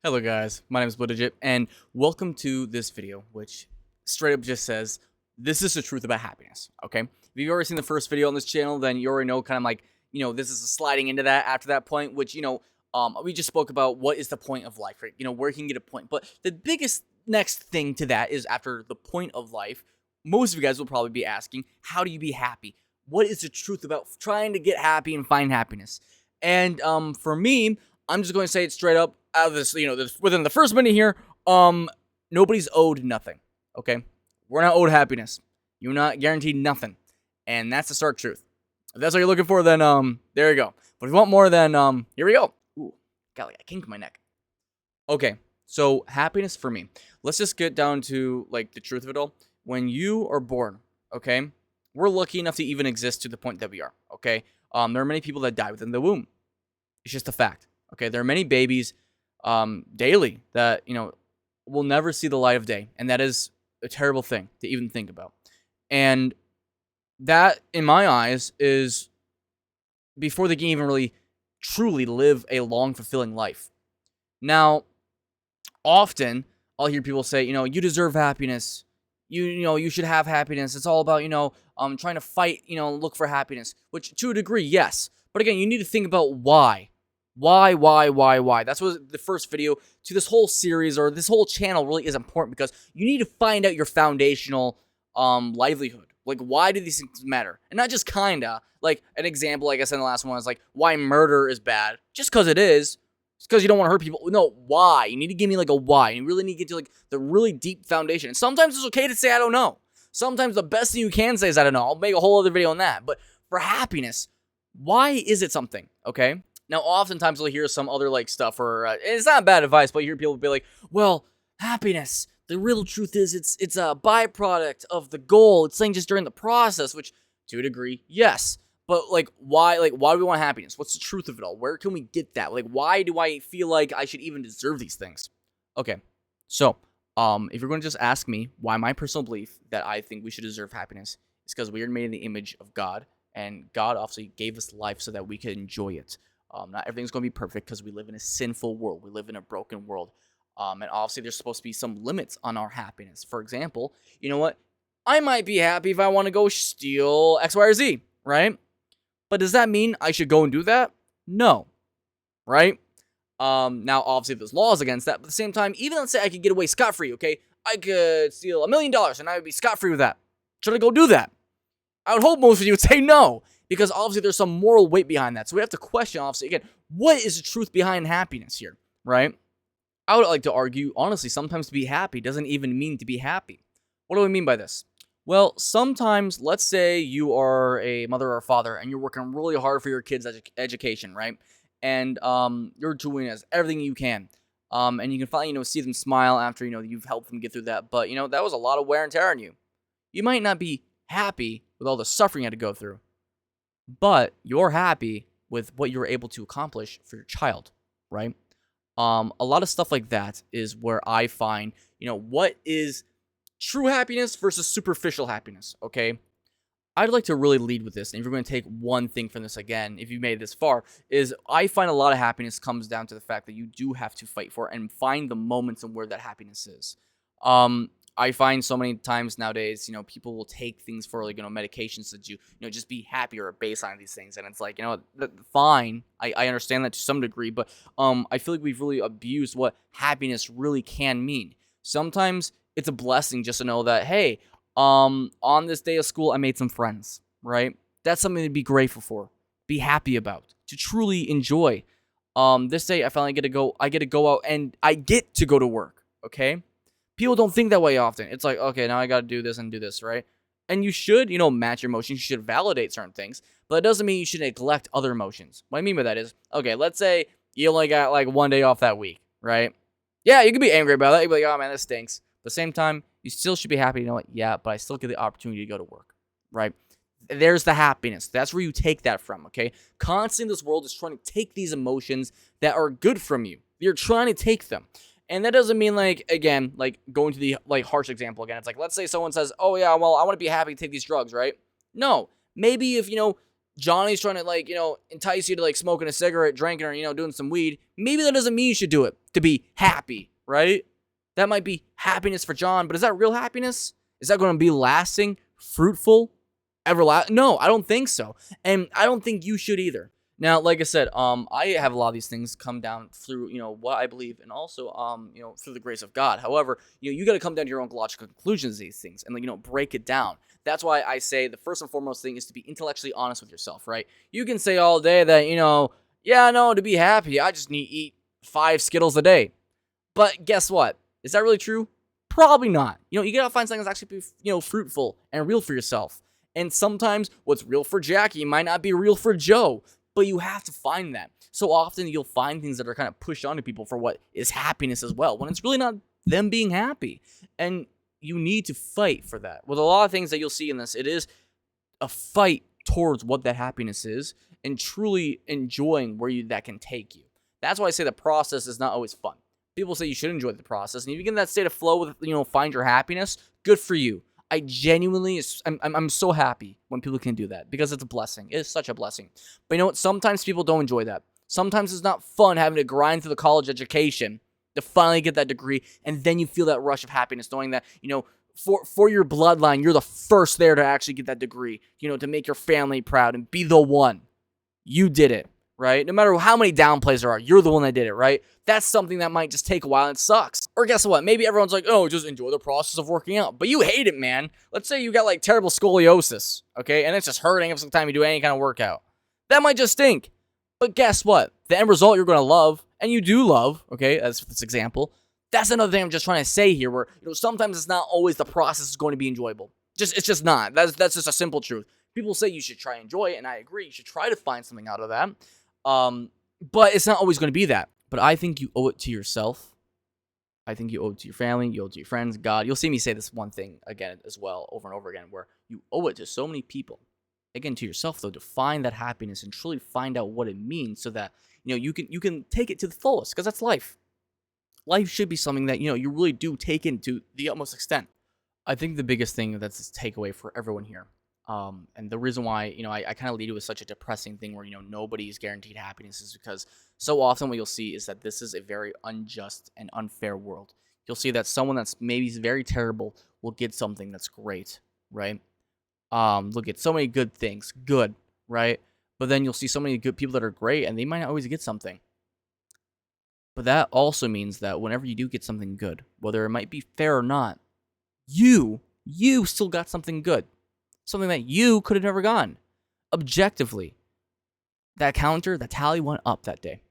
Hello guys, my name is Legit, and welcome to this video, which straight up just says, this is the truth about happiness, okay? If you've already seen the first video on this channel, then you already know kind of like, this is sliding into that after that point, which, we just spoke about what is the point of life, right? Where you can get a point. But the biggest next thing to that is after the point of life, most of you guys will probably be asking, how do you be happy? What is the truth about trying to get happy and find happiness? And for me, I'm just going to say it straight up out of this, within the first minute here, nobody's owed nothing, okay? We're not owed happiness. You're not guaranteed nothing. And that's the stark truth. If that's what you're looking for, then, there you go. But if you want more, then, here we go. Ooh, got like a kink in my neck. Okay, so happiness for me. Let's just get down to, like, the truth of it all. When you are born, okay, we're lucky enough to even exist to the point that we are, okay? There are many people that die within the womb. It's just a fact. Okay, there are many babies daily that, will never see the light of day. And that is a terrible thing to even think about. And that, in my eyes, is before they can even really truly live a long, fulfilling life. Now, often, I'll hear people say, you deserve happiness. You should have happiness. It's all about, trying to fight, look for happiness. Which, to a degree, yes. But again, you need to think about why. Why? That's what the first video to this whole series or this whole channel really is important, because you need to find out your foundational livelihood. Like, why do these things matter? And not just kinda. Like, an example, like I said in the last one, is like why murder is bad. Just because it is. It's because you don't want to hurt people. No, why? You need to give me like a why. You really need to get to like the really deep foundation. And sometimes it's okay to say I don't know. Sometimes the best thing you can say is I don't know. I'll make a whole other video on that. But for happiness, why is it something? Okay? Now, oftentimes you'll hear some other like stuff, or it's not bad advice, but you hear people be like, "Well, happiness. The real truth is, it's a byproduct of the goal. It's saying just during the process." Which, to a degree, yes. But why? Why do we want happiness? What's the truth of it all? Where can we get that? Like, why do I feel like I should even deserve these things? Okay, so if you're going to just ask me why my personal belief that I think we should deserve happiness is because we are made in the image of God, and God obviously gave us life so that we could enjoy it. Not everything's going to be perfect because we live in a sinful world. We live in a broken world. And obviously there's supposed to be some limits on our happiness. For example, you know what? I might be happy if I want to go steal X, Y, or Z, right? But does that mean I should go and do that? No, right? Now, obviously there's laws against that. But at the same time, even let's say I could get away scot-free, okay? I could steal $1 million and I would be scot-free with that. Should I go do that? I would hope most of you would say no, because obviously there's some moral weight behind that. So we have to question, obviously, again, what is the truth behind happiness here, right? I would like to argue, honestly, sometimes to be happy doesn't even mean to be happy. What do I mean by this? Well, sometimes, let's say you are a mother or a father and you're working really hard for your kids' education, right? And you're doing everything you can. And you can finally, see them smile after, you've helped them get through that. But, that was a lot of wear and tear on you. You might not be happy with all the suffering you had to go through, but you're happy with what you were able to accomplish for your child, right? A lot of stuff like that is where I find, what is true happiness versus superficial happiness, okay? I'd like to really lead with this, and if you're going to take one thing from this again, if you made it this far, is I find a lot of happiness comes down to the fact that you do have to fight for it and find the moments and where that happiness is. I find so many times nowadays, people will take things for like, medications that just be happy or a baseline of these things. And it's like, fine. I understand that to some degree, but I feel like we've really abused what happiness really can mean. Sometimes it's a blessing just to know that, hey, on this day of school, I made some friends, right? That's something to be grateful for, be happy about, to truly enjoy. This day I finally get to go out and I get to go to work, okay? People don't think that way often. It's like, okay, now I got to do this and do this, right? And you should, match your emotions. You should validate certain things, but it doesn't mean you should neglect other emotions. What I mean by that is, okay, let's say you only got like one day off that week, right? Yeah, you can be angry about that. You can be like, oh man, this stinks. But at the same time, you still should be happy. Yeah, but I still get the opportunity to go to work, right? There's the happiness. That's where you take that from, okay? Constantly, this world is trying to take these emotions that are good from you. You're trying to take them. And that doesn't mean, again, going to the, harsh example again. It's like, let's say someone says, oh, yeah, well, I want to be happy to take these drugs, right? No. Maybe if, Johnny's trying to, entice you to, smoking a cigarette, drinking, or, doing some weed, maybe that doesn't mean you should do it. to be happy, right? That might be happiness for John, but is that real happiness? Is that going to be lasting, fruitful, everlasting? No, I don't think so. And I don't think you should either. Now, like I said, I have a lot of these things come down through, what I believe, and also, through the grace of God. However, you got to come down to your own logical conclusions of these things and, break it down. That's why I say the first and foremost thing is to be intellectually honest with yourself, right? You can say all day that, yeah, no, to be happy, I just need to eat 5 Skittles a day. But guess what? Is that really true? Probably not. You got to find something that's actually, fruitful and real for yourself. And sometimes what's real for Jackie might not be real for Joe. But you have to find that. So often you'll find things that are kind of pushed onto people for what is happiness as well, when it's really not them being happy. And you need to fight for that. With a lot of things that you'll see in this, it is a fight towards what that happiness is and truly enjoying where that can take you. That's why I say the process is not always fun. People say you should enjoy the process. And if you get in that state of flow with, find your happiness, good for you. I genuinely, I'm so happy when people can do that because it's a blessing. It is such a blessing. But you know what? Sometimes people don't enjoy that. Sometimes it's not fun having to grind through the college education to finally get that degree, and then you feel that rush of happiness knowing that, for your bloodline, you're the first there to actually get that degree, to make your family proud and be the one. You did it, right? No matter how many downplays there are, you're the one that did it, right? That's something that might just take a while and it sucks. Or guess what? Maybe everyone's like, oh, just enjoy the process of working out. But you hate it, man. Let's say you got like terrible scoliosis, okay? And it's just hurting every time you do any kind of workout. That might just stink. But guess what? The end result you're going to love, and you do love, okay, as this example. That's another thing I'm just trying to say here where, sometimes it's not always the process is going to be enjoyable. It's just not. That's just a simple truth. People say you should try and enjoy it, and I agree. You should try to find something out of that. But it's not always going to be that. But I think you owe it to yourself. I think you owe it to your family. You owe it to your friends, God. You'll see me say this one thing again as well, over and over again, where you owe it to so many people. Again, to yourself, though, to find that happiness and truly find out what it means so that, you can take it to the fullest, because that's life. Life should be something that, you really do take into the utmost extent. I think the biggest thing that's a takeaway for everyone here, and the reason why, I kind of lead it with such a depressing thing where, nobody is guaranteed happiness is because so often what you'll see is that this is a very unjust and unfair world. You'll see that someone that's maybe very terrible will get something that's great, right? Look at so many good things, good, right? But then you'll see so many good people that are great and they might not always get something. But that also means that whenever you do get something good, whether it might be fair or not, you still got something good. Something that you could have never gotten. Objectively, that tally went up that day.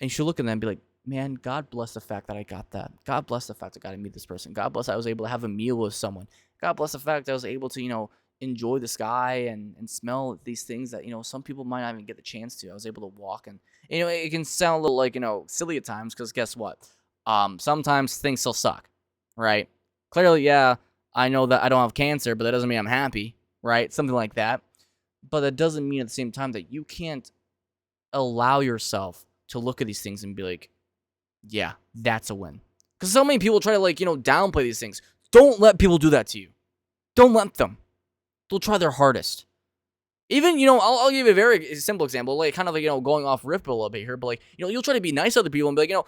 And you should look at them and be like, man, God bless the fact that I got that. God bless the fact that I got to meet this person. God bless I was able to have a meal with someone. God bless the fact that I was able to, enjoy the sky and smell these things that, some people might not even get the chance to. I was able to walk and, it can sound a little like, silly at times because guess what? Sometimes things still suck, right? Clearly, yeah, I know that I don't have cancer, but that doesn't mean I'm happy, right? Something like that. But that doesn't mean at the same time that you can't allow yourself to look at these things and be like, yeah, that's a win. Because so many people try to downplay these things. Don't let people do that to you. Don't let them. They'll try their hardest. Even, I'll give you a very simple example, like kind of like, going off riff a little bit here, but like, you'll try to be nice to other people and be like,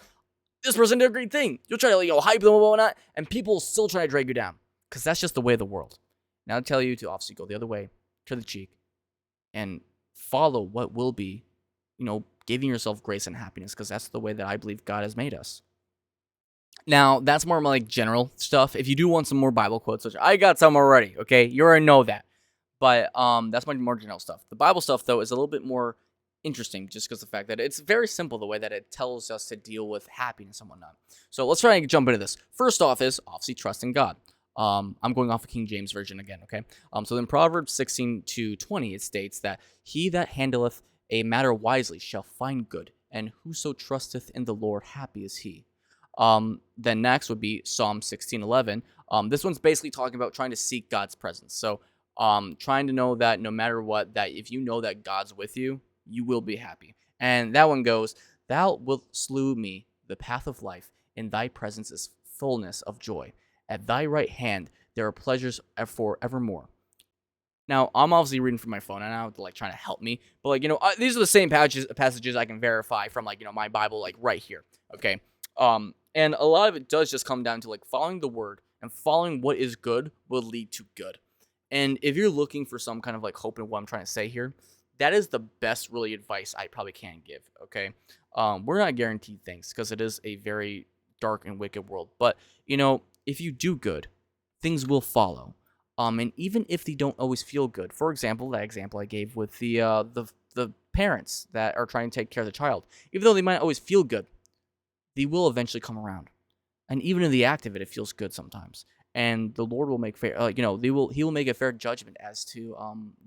this person did a great thing. You'll try to, hype them and whatnot, and people will still try to drag you down because that's just the way of the world. Now I tell you to obviously go the other way, turn the cheek, and follow what will be, giving yourself grace and happiness because that's the way that I believe God has made us. Now, that's more like general stuff. If you do want some more Bible quotes, which I got some already, okay? You already know that. But that's my more general stuff. The Bible stuff, though, is a little bit more interesting just because of the fact that it's very simple the way that it tells us to deal with happiness and whatnot. So let's try and jump into this. First off is, obviously, trust in God. I'm going off of King James Version again, okay? So in Proverbs 16:20, it states that, he that handleth a matter wisely shall find good, and whoso trusteth in the Lord, happy is he. Then next would be Psalm 16:11. This one's basically talking about trying to seek God's presence. So trying to know that no matter what, that if you know that God's with you, you will be happy. And that one goes, thou wilt slew me the path of life. In thy presence is fullness of joy. At thy right hand there are pleasures for evermore. Now, I'm obviously reading from my phone, and I have to trying to help me. But these are the same passages I can verify from my Bible right here. Okay. And a lot of it does just come down to like following the word, and following what is good will lead to good. And if you're looking for some kind of like hope in what I'm trying to say here, that is the best really advice I probably can give. Okay. We're not guaranteed things because it is a very dark and wicked world. But if you do good, things will follow. And even if they don't always feel good, for example, that example I gave with the parents that are trying to take care of the child, even though they might not always feel good, they will eventually come around. And even in the act of it, it feels good sometimes. And the Lord will make fair, He will make a fair judgment as to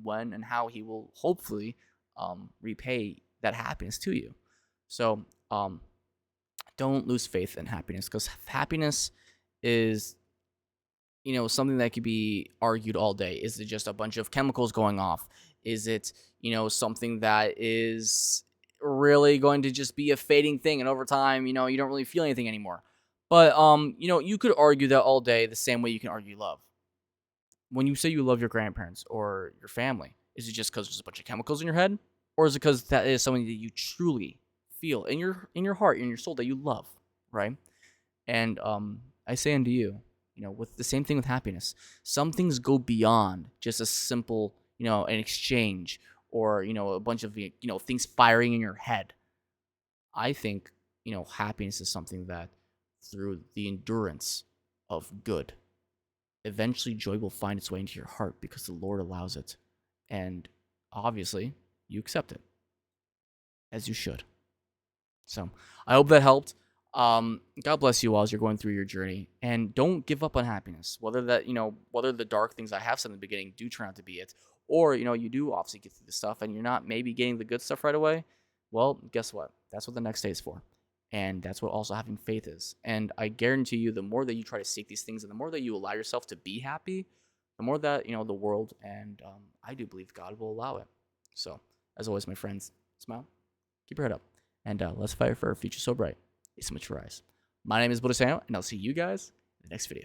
when and how He will hopefully repay that happiness to you. So don't lose faith in happiness, because happiness is something that could be argued all day. Is it just a bunch of chemicals going off? Is it, something that is really going to just be a fading thing, and over time, you don't really feel anything anymore? But you could argue that all day the same way you can argue love. When you say you love your grandparents or your family, is it just because there's a bunch of chemicals in your head, or is it because that is something that you truly feel in your heart, in your soul, that you love, right? And I say unto you, with the same thing with happiness, some things go beyond just a simple, an exchange, or a bunch of things firing in your head. I think happiness is something that, through the endurance of good, eventually joy will find its way into your heart because the Lord allows it, and obviously you accept it, as you should. So I hope that helped. God bless you all as you're going through your journey, and don't give up on happiness. Whether the dark things I have said in the beginning do turn out to be it, or you do obviously get through the stuff and you're not maybe getting the good stuff right away. Well, guess what? That's what the next day is for, and that's what also having faith is. And I guarantee you, the more that you try to seek these things, and the more that you allow yourself to be happy, the more that the world and I do believe God will allow it. So, as always, my friends, smile, keep your head up, and let's fight for a future so bright. Thanks so much for eyes. My name is Bodhisano, and I'll see you guys in the next video.